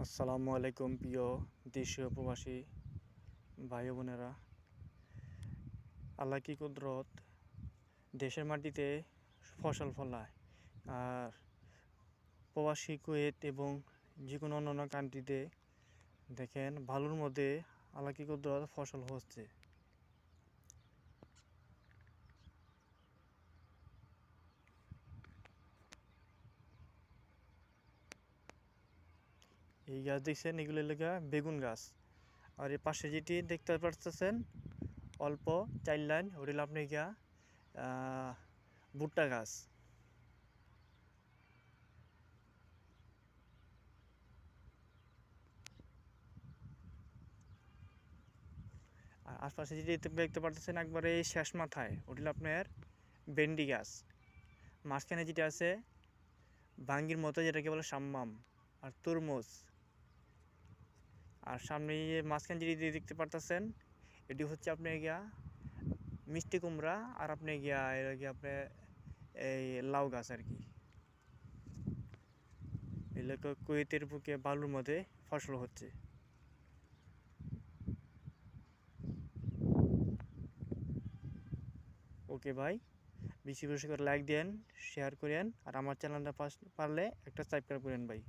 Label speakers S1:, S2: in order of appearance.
S1: আসসালামু আলাইকুম প্রিয় দেশীয় প্রবাসী ভাই বোনেরা। আল্লাহ কি কুদরত, দেশের মাটিতে ফসল ফলায়, আর প্রবাসী কুয়েত এবং যে কোনো অন্যান্য কান্ট্রিতে দেখেন ভালোর মধ্যে আল্লাহ কি কুদরত ফসল হচ্ছে। এই গাছ দেখছেন, এগুলো লেগা বেগুন গাছ। আর এর পাশে যেটি দেখতে পাচ্ছেন অল্প 4 লাইন, ওটা আপনি গিয়া ভুট্টা গাছ। আর আশপাশে যেটি দেখতে পাচ্ছেন একবারে শেষ মাথায়, ওটা আপনার ভেন্ডি গাছ। মাঝখানে যেটা আছে ভাঙ্গির মতো, যেটাকে বলে সাম্মাম, আর তরমুজ। আর সামনে মাঝখানে যেটি দেখতে পারতেছেন এটি হচ্ছে আপনি গিয়া মিষ্টি কুমড়া, আর আপনি গিয়া আপনার এই লাউ গাছ আর কি। এগুলো কুয়েতের বুকে বালুর মধ্যে ফসল হচ্ছে। ওকে ভাই, বেশি বেশি করে লাইক দেন, শেয়ার করেন, আর আমার চ্যানেলটা পারলে একটা সাবস্ক্রাইব করেন ভাই।